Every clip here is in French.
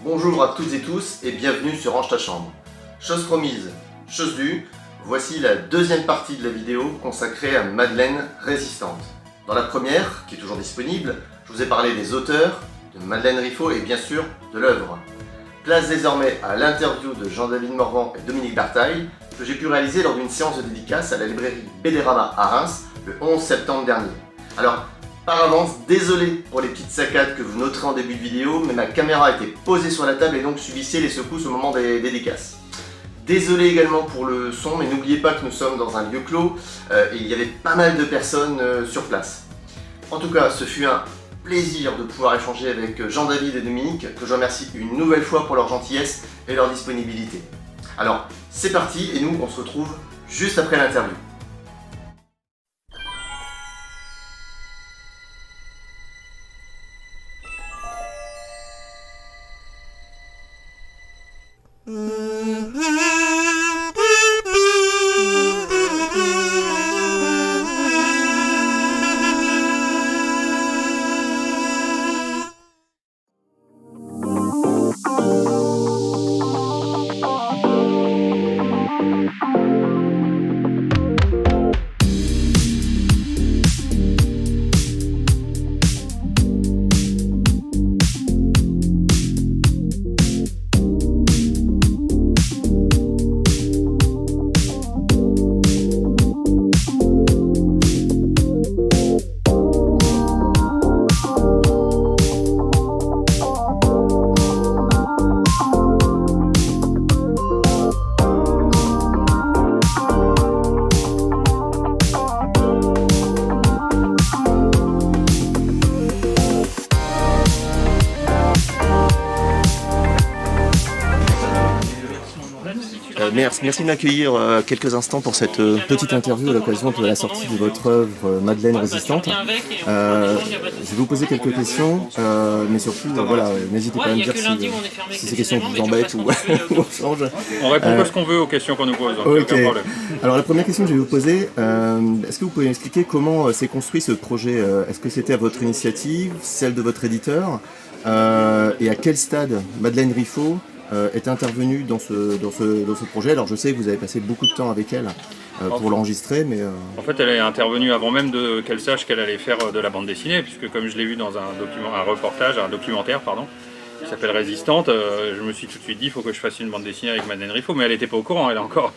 Bonjour à toutes et tous et bienvenue sur Range ta chambre. Chose promise, chose due, voici la deuxième partie de la vidéo consacrée à Madeleine Résistante. Dans la première, qui est toujours disponible, je vous ai parlé des auteurs, de Madeleine Riffaut et bien sûr de l'œuvre. Place désormais à l'interview de Jean-David Morvan et Dominique Bartaille que j'ai pu réaliser lors d'une séance de dédicace à la librairie Bédérama à Reims le 11 septembre dernier. Alors, par avance, désolé pour les petites saccades que vous noterez en début de vidéo, mais ma caméra était posée sur la table et donc subissait les secousses au moment des dédicaces. Désolé également pour le son, mais n'oubliez pas que nous sommes dans un lieu clos et il y avait pas mal de personnes sur place. En tout cas, ce fut un plaisir de pouvoir échanger avec Jean-David et Dominique, que je remercie une nouvelle fois pour leur gentillesse et leur disponibilité. Alors, c'est parti et nous, on se retrouve juste après l'interview. Merci de m'accueillir quelques instants pour cette petite interview à l'occasion de la sortie de votre œuvre Madeleine Résistante. Je vais vous poser quelques questions, mais surtout, voilà, n'hésitez pas à me dire si ces questions vous embêtent ou on change. On répond pas ce qu'on veut aux questions qu'on nous pose, donc okay. Aucun problème. Alors la première question que je vais vous poser, est-ce que vous pouvez m'expliquer comment s'est construit ce projet? Est-ce que c'était à votre initiative, celle de votre éditeur, et à quel stade Madeleine Riffaut est intervenue dans ce projet? Alors je sais que vous avez passé beaucoup de temps avec elle pour l'enregistrer, mais... En fait, elle est intervenue avant même qu'elle sache qu'elle allait faire de la bande dessinée, puisque comme je l'ai vu dans un documentaire, qui s'appelle Résistante, je me suis tout de suite dit, il faut que je fasse une bande dessinée avec Madeleine Riffaut, mais elle n'était pas au courant, elle encore.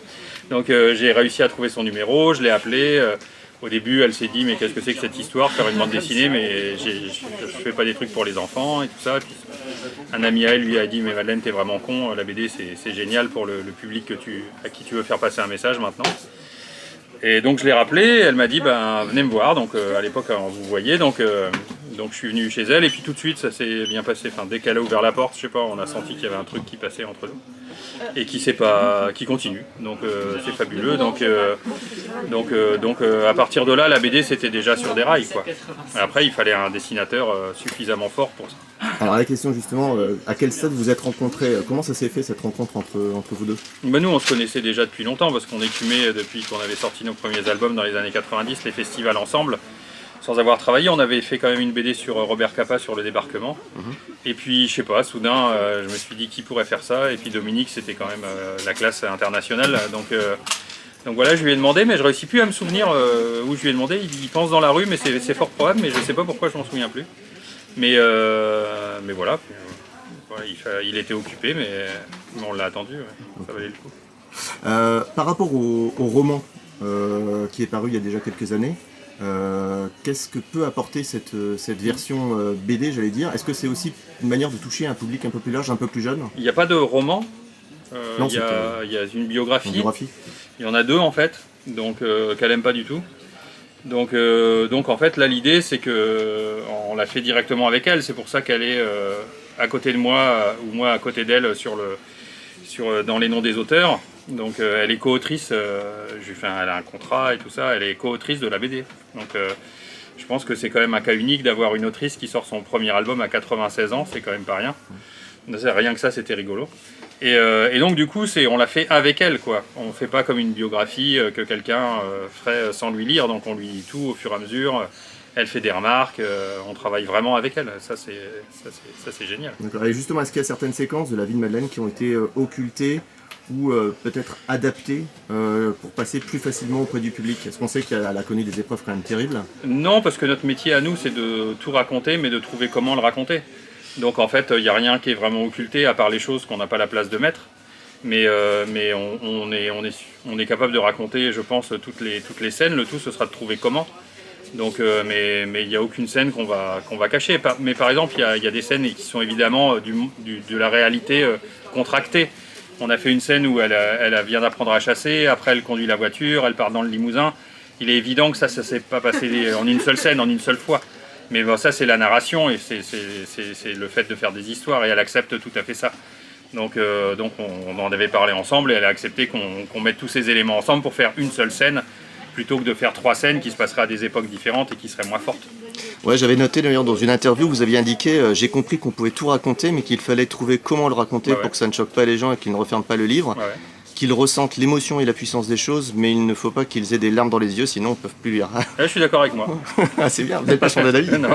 Donc j'ai réussi à trouver son numéro, je l'ai appelée. Au début, elle s'est dit, mais qu'est-ce que c'est que cette histoire, faire une bande dessinée, mais je fais pas des trucs pour les enfants et tout ça. Puis, un ami à elle lui a dit, mais Madeleine, t'es vraiment con, la BD c'est génial pour le public à qui tu veux faire passer un message maintenant. Et donc je l'ai rappelée, elle m'a dit, ben, venez me voir, donc à l'époque on vous voyait, donc je suis venu chez elle et puis tout de suite ça s'est bien passé. Enfin, dès qu'elle a ouvert la porte, je sais pas, on a senti qu'il y avait un truc qui passait entre nous et qui continue, donc c'est fabuleux. Donc à partir de là, la BD c'était déjà sur des rails, quoi. Après il fallait un dessinateur suffisamment fort pour ça. Alors la question justement, à quel stade vous êtes rencontrés? Comment ça s'est fait cette rencontre entre vous deux? Ben nous on se connaissait déjà depuis longtemps parce qu'on écumait depuis qu'on avait sorti nos premiers albums dans les années 90, les festivals ensemble. Sans avoir travaillé, on avait fait quand même une BD sur Robert Capa sur le débarquement. Et puis je sais pas, soudain je me suis dit qui pourrait faire ça, et puis Dominique c'était quand même la classe internationale. Donc voilà, je lui ai demandé, mais je ne réussis plus à me souvenir où je lui ai demandé. Il pense dans la rue, mais c'est fort probable, mais je ne sais pas pourquoi je m'en souviens plus. Mais voilà, il était occupé, mais on l'a attendu, ouais. Ça valait le coup. Par rapport au roman qui est paru il y a déjà quelques années, qu'est-ce que peut apporter cette version BD, j'allais dire? Est-ce que c'est aussi une manière de toucher un public un peu plus large, un peu plus jeune? Il n'y a pas de roman, non, il y a une biographie. Il y en a deux en fait, donc qu'elle n'aime pas du tout. Donc en fait là l'idée c'est que on l'a fait directement avec elle, c'est pour ça qu'elle est à côté de moi ou moi à côté d'elle dans les noms des auteurs. Donc elle est co-autrice, elle a un contrat et tout ça, elle est co-autrice de la BD. Donc je pense que c'est quand même un cas unique d'avoir une autrice qui sort son premier album à 96 ans, c'est quand même pas rien. Rien que ça c'était rigolo. Et donc du coup on l'a fait avec elle, quoi. On fait pas comme une biographie que quelqu'un ferait sans lui lire, donc on lui lit tout au fur et à mesure. elle fait des remarques, on travaille vraiment avec elle, ça c'est génial. D'accord. Et justement, est-ce qu'il y a certaines séquences de la vie de Madeleine qui ont été occultées ou peut-être adaptées pour passer plus facilement auprès du public? Est-ce qu'on sait qu'elle a connu des épreuves quand même terribles? Non, parce que notre métier à nous, c'est de tout raconter, mais de trouver comment le raconter. Donc en fait, il n'y a rien qui est vraiment occulté, à part les choses qu'on n'a pas la place de mettre. Mais on est capable de raconter, je pense, toutes les scènes. Le tout, ce sera de trouver comment. Donc, mais il n'y a aucune scène qu'on va cacher. Mais par exemple, il y a des scènes qui sont évidemment de la réalité contractée. On a fait une scène où elle vient d'apprendre à chasser, après elle conduit la voiture, elle part dans le Limousin. Il est évident que ça ne s'est pas passé en une seule scène, en une seule fois. Mais bon, ça c'est la narration et c'est le fait de faire des histoires et elle accepte tout à fait ça. Donc on en avait parlé ensemble et elle a accepté qu'on mette tous ces éléments ensemble pour faire une seule scène plutôt que de faire 3 scènes qui se passeraient à des époques différentes et qui seraient moins fortes. Ouais, j'avais noté d'ailleurs dans une interview, vous aviez indiqué, j'ai compris qu'on pouvait tout raconter, mais qu'il fallait trouver comment le raconter pour que ça ne choque pas les gens et qu'ils ne referment pas le livre, qu'ils ressentent l'émotion et la puissance des choses, mais il ne faut pas qu'ils aient des larmes dans les yeux, sinon ils ne peuvent plus lire. Je suis d'accord avec moi. C'est bien, vous n'avez pas changé d'avis. Non.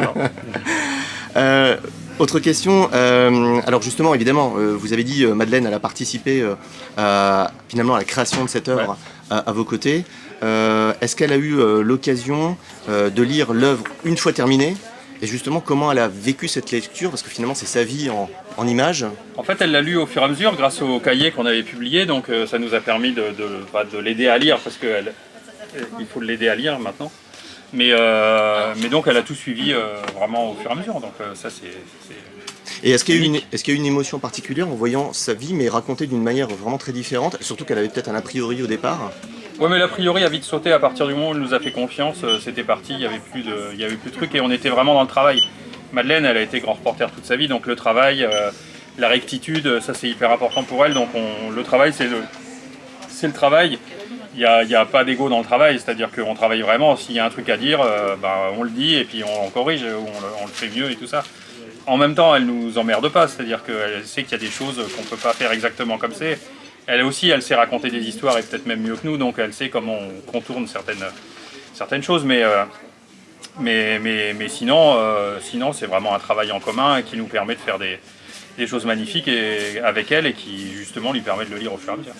Autre question, alors justement, évidemment, vous avez dit, Madeleine, elle a participé finalement à la création de cette œuvre à vos côtés. Est-ce qu'elle a eu l'occasion de lire l'œuvre une fois terminée? Et justement, comment elle a vécu cette lecture? Parce que finalement, c'est sa vie en images. En fait, elle l'a lu au fur et à mesure grâce au cahier qu'on avait publié. Donc ça nous a permis de l'aider à lire, parce qu'il faut l'aider à lire maintenant. Mais donc elle a tout suivi vraiment au fur et à mesure. Donc ça c'est... Et est-ce qu'il y a eu une émotion particulière en voyant sa vie, mais racontée d'une manière vraiment très différente? Surtout qu'elle avait peut-être un a priori au départ. Oui, mais l'a priori a vite sauté à partir du moment où elle nous a fait confiance, c'était parti, il n'y avait plus de trucs et on était vraiment dans le travail. Madeleine, elle a été grand reporter toute sa vie, donc le travail, la rectitude, ça c'est hyper important pour elle. Donc le travail, c'est le travail. Il n'y a pas d'ego dans le travail, c'est-à-dire qu'on travaille vraiment. S'il y a un truc à dire, on le dit et puis on corrige, ou on le fait mieux et tout ça. En même temps, elle nous emmerde pas, c'est-à-dire qu'elle sait qu'il y a des choses qu'on ne peut pas faire exactement comme c'est. Elle aussi, elle sait raconter des histoires et peut-être même mieux que nous, donc elle sait comment on contourne certaines choses. Mais sinon, c'est vraiment un travail en commun qui nous permet de faire des choses magnifiques avec elle et qui justement lui permet de le lire au fur et à mesure.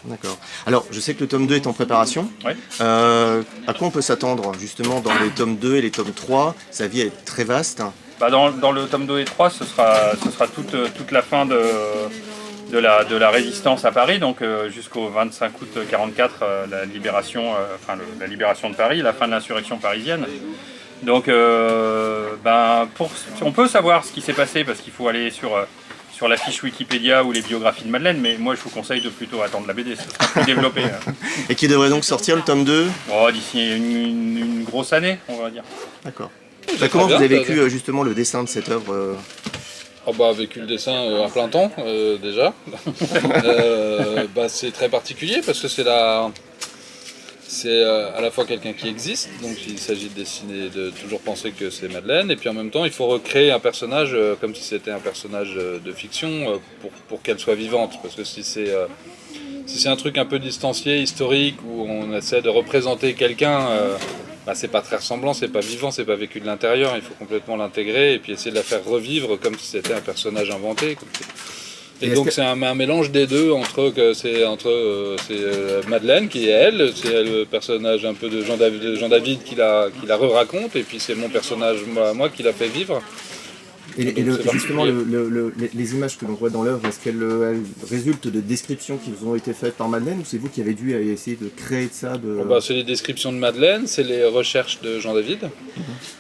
D'accord. Alors, je sais que le tome 2 est en préparation. Oui. À quoi on peut s'attendre justement dans les tomes 2 et les tomes 3? Sa vie est très vaste. Dans le tome 2 et 3, ce sera toute la fin de la résistance à Paris, donc jusqu'au 25 août 1944, la libération de Paris, la fin de l'insurrection parisienne. Donc on peut savoir ce qui s'est passé parce qu'il faut aller sur la fiche Wikipédia ou les biographies de Madeleine, mais moi je vous conseille de plutôt attendre la BD, ce sera plus développé. Et qui devrait donc sortir le tome 2 d'ici une grosse année, on va dire. D'accord. Comment vous avez vécu justement le dessin de cette œuvre Vécu le dessin à plein temps déjà. C'est très particulier parce que c'est à la fois quelqu'un qui existe, donc il s'agit de dessiner, de toujours penser que c'est Madeleine, et puis en même temps il faut recréer un personnage comme si c'était un personnage de fiction pour qu'elle soit vivante, parce que si c'est un truc un peu distancié, historique, où on essaie de représenter quelqu'un, c'est pas très ressemblant, c'est pas vivant, c'est pas vécu de l'intérieur, il faut complètement l'intégrer et puis essayer de la faire revivre comme si c'était un personnage inventé. Et donc c'est un mélange des deux, entre Madeleine qui est elle, c'est le personnage un peu de Jean David qui la re-raconte, et puis c'est mon personnage moi qui l'a fait vivre. Et justement, les images que l'on voit dans l'œuvre, est-ce qu'elles résultent de descriptions qui vous ont été faites par Madeleine, ou c'est vous qui avez dû essayer de créer de ça C'est les descriptions de Madeleine, c'est les recherches de Jean David,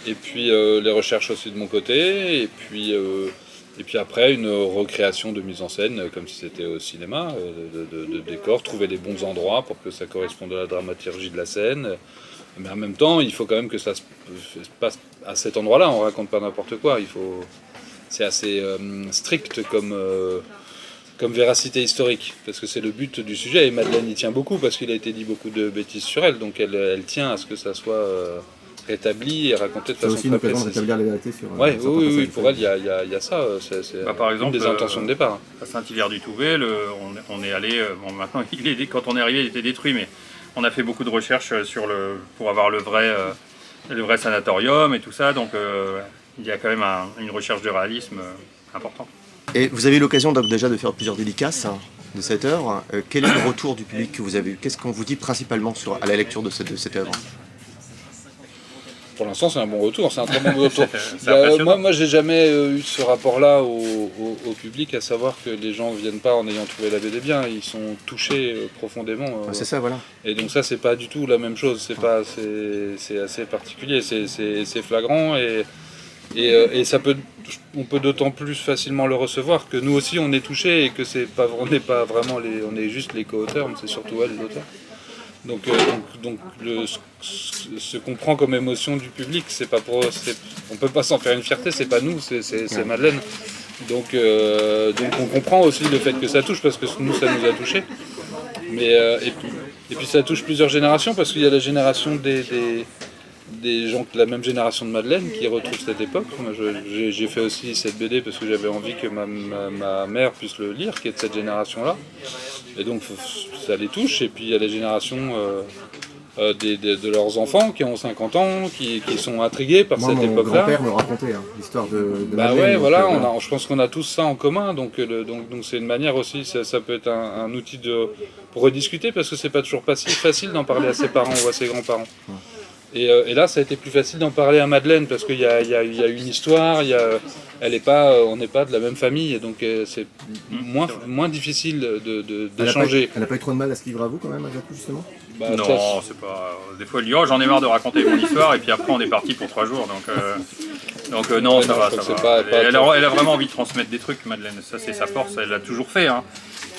et puis les recherches aussi de mon côté, et puis après une recréation de mise en scène, comme si c'était au cinéma, de décors, trouver les bons endroits pour que ça corresponde à la dramaturgie de la scène. Mais en même temps, il faut quand même que ça se passe à cet endroit-là, on raconte pas n'importe quoi, c'est assez strict comme véracité historique, parce que c'est le but du sujet, et Madeleine y tient beaucoup, parce qu'il a été dit beaucoup de bêtises sur elle, donc elle tient à ce que ça soit rétabli et raconté de façon très précise. C'est aussi une occasion de rétablir les vérités sur... Oui, pour elle, il y a ça, c'est par exemple, une des intentions de départ. À Saint-Hilaire-du-Touvet, on est allé, maintenant, quand on est arrivé, il était détruit, mais on a fait beaucoup de recherches pour avoir le vrai le vrai sanatorium et tout ça, donc il y a quand même une recherche de réalisme importante. Et vous avez eu l'occasion donc déjà de faire plusieurs dédicaces de cette œuvre. Quel est le retour du public que vous avez eu? Qu'est-ce qu'on vous dit principalement à la lecture de cette œuvre? Pour l'instant, c'est un bon retour, c'est un très bon retour. C'est impressionnant. Moi, j'ai jamais eu ce rapport-là au public, à savoir que les gens ne viennent pas en ayant trouvé la BD bien, ils sont touchés profondément. C'est ça, voilà. Et donc ça, c'est pas du tout la même chose, c'est assez particulier, c'est flagrant et on peut d'autant plus facilement le recevoir que nous aussi on est touchés et que on n'est pas vraiment on est juste les co-auteurs, mais c'est surtout elle l'auteur. Donc ce qu'on prend comme émotion du public, on peut pas s'en faire une fierté, c'est pas nous, c'est Madeleine. Donc on comprend aussi le fait que ça touche parce que nous ça nous a touchés. Et puis ça touche plusieurs générations parce qu'il y a la génération des gens de la même génération de Madeleine qui retrouvent cette époque. Moi, j'ai fait aussi cette BD parce que j'avais envie que ma mère puisse le lire, qui est de cette génération-là. Et donc ça les touche. Et puis il y a la génération de leurs enfants qui ont 50 ans, qui sont intrigués par cette époque-là. Mon grand-père me racontait l'histoire de Madeleine. Ouais, voilà, je pense qu'on a tous ça en commun. Donc c'est une manière aussi, ça peut être un outil pour rediscuter parce que c'est pas toujours facile d'en parler à ses parents ou à ses grands-parents. Et là, ça a été plus facile d'en parler à Madeleine parce qu'il y a une histoire, on n'est pas de la même famille, et donc c'est moins difficile d'échanger. Elle n'a pas eu trop de mal à se livrer à vous quand même, justement? Non, c'est pas. Des fois, elle dit j'en ai marre de raconter mon histoire, et puis après, on est parti pour 3 jours. Donc non, ça va. Elle a vraiment envie de transmettre des trucs, Madeleine. Ça, c'est sa force. Elle l'a toujours fait. Hein.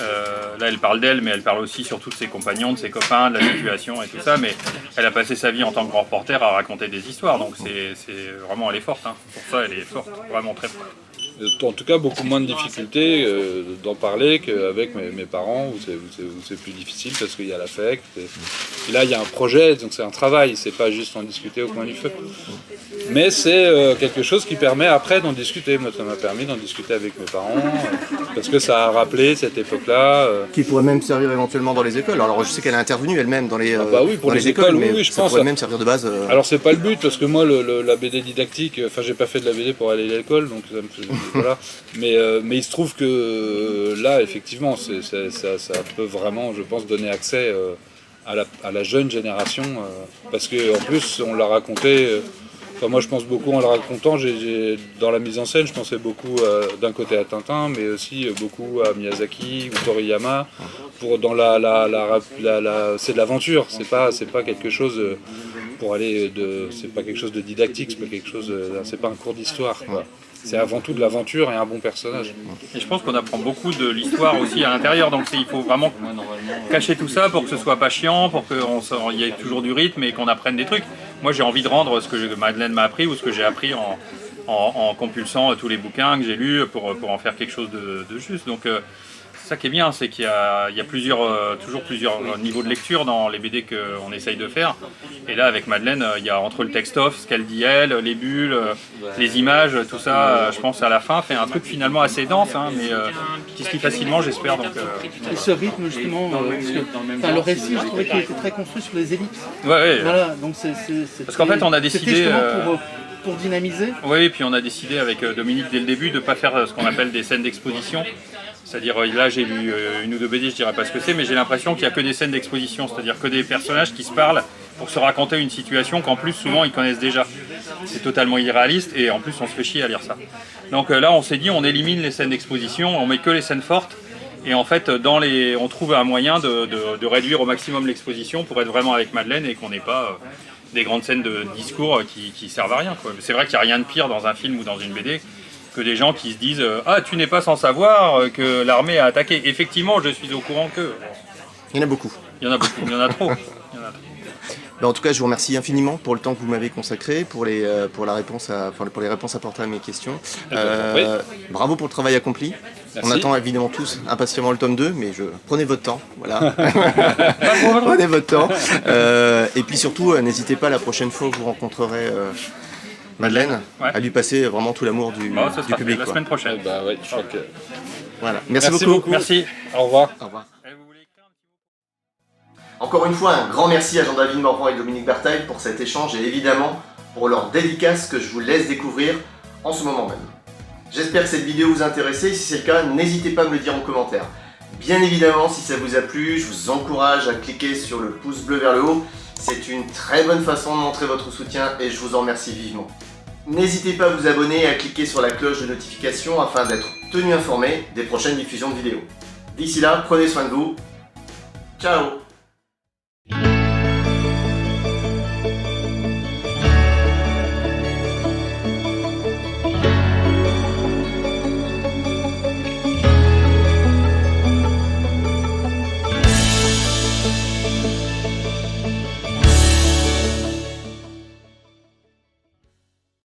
Là, elle parle d'elle, mais elle parle aussi surtout de ses compagnons, de ses copains, de la situation et tout ça. Mais elle a passé sa vie en tant que grand reporter à raconter des histoires. Donc c'est vraiment, elle est forte. Hein. Pour ça, elle est forte, vraiment très forte. En tout cas, beaucoup moins de difficultés d'en parler qu'avec mes parents, où c'est plus difficile parce qu'il y a l'affect. Et là, il y a un projet, donc c'est un travail, c'est pas juste en discuter au coin du feu. Mais c'est quelque chose qui permet après d'en discuter. Moi, ça m'a permis d'en discuter avec mes parents, parce que ça a rappelé cette époque-là. Qui pourrait même servir éventuellement dans les écoles. Alors, je sais qu'elle est intervenue elle-même dans les, pour les écoles, mais oui, je pense. Ça pourrait même servir de base. Alors, c'est pas le but, parce que moi, la BD didactique, j'ai pas fait de la BD pour aller à l'école, donc ça me fait... Voilà. Mais il se trouve que là, effectivement, ça peut vraiment, je pense, donner accès à la jeune génération, parce qu'en plus, on l'a raconté. Moi, je pense beaucoup en le racontant. Dans la mise en scène, je pensais beaucoup d'un côté à Tintin, mais aussi beaucoup à Miyazaki ou Toriyama. C'est de l'aventure. C'est pas quelque chose pour aller c'est pas quelque chose de didactique. C'est pas un cours d'histoire. C'est avant tout de l'aventure et un bon personnage. Et je pense qu'on apprend beaucoup de l'histoire aussi à l'intérieur, donc il faut vraiment cacher tout ça pour que ce soit pas chiant, pour qu'il y ait toujours du rythme et qu'on apprenne des trucs. Moi, j'ai envie de rendre ce que Madeleine m'a appris ou ce que j'ai appris en compulsant tous les bouquins que j'ai lus pour en faire quelque chose de juste. Donc ça qui est bien, c'est qu'il y a toujours plusieurs niveaux de lecture dans les BD qu'on essaye de faire. Et là, avec Madeleine, il y a entre le texte-off, ce qu'elle dit elle, les bulles, les images, tout ça, je pense à la fin, fait un truc finalement assez dense, hein, mais qui se lit facilement, j'espère. Et ce rythme, justement, le récit, je trouvais qu'il était très construit sur les ellipses. Ouais. Voilà, donc parce qu'en fait, on a décidé... pour dynamiser. Oui, puis on a décidé avec Dominique dès le début de ne pas faire ce qu'on appelle des scènes d'exposition. C'est-à-dire, là j'ai lu une ou deux BD, je dirais pas ce que c'est, mais j'ai l'impression qu'il n'y a que des scènes d'exposition, c'est-à-dire que des personnages qui se parlent pour se raconter une situation qu'en plus souvent ils connaissent déjà. C'est totalement irréaliste et en plus on se fait chier à lire ça. Donc là on s'est dit on élimine les scènes d'exposition, on met que les scènes fortes et en fait on trouve un moyen de réduire au maximum l'exposition pour être vraiment avec Madeleine et qu'on n'ait pas des grandes scènes de discours qui servent à rien, quoi. C'est vrai qu'il n'y a rien de pire dans un film ou dans une BD que des gens qui se disent « Ah, tu n'es pas sans savoir que l'armée a attaqué. » Effectivement, je suis au courant que... Il y en a beaucoup. Il y en a beaucoup, il y en a trop. En tout cas, je vous remercie infiniment pour le temps que vous m'avez consacré, pour les réponses apportées à mes questions. Bravo pour le travail accompli. Merci. On attend évidemment tous impatiemment le tome 2, mais prenez votre temps. Voilà. Prenez votre temps. Et puis surtout, n'hésitez pas la prochaine fois que vous rencontrerez Madeleine, à lui passer vraiment tout l'amour du public. La semaine prochaine. Je crois que... Voilà. Merci beaucoup. Merci. Au revoir. Au revoir. Encore une fois, un grand merci à Jean-David Morvan et Dominique Bertheil pour cet échange et évidemment pour leur dédicace que je vous laisse découvrir en ce moment même. J'espère que cette vidéo vous a intéressé, si c'est le cas, n'hésitez pas à me le dire en commentaire. Bien évidemment, si ça vous a plu, je vous encourage à cliquer sur le pouce bleu vers le haut. C'est une très bonne façon de montrer votre soutien et je vous en remercie vivement. N'hésitez pas à vous abonner et à cliquer sur la cloche de notification afin d'être tenu informé des prochaines diffusions de vidéos. D'ici là, prenez soin de vous. Ciao!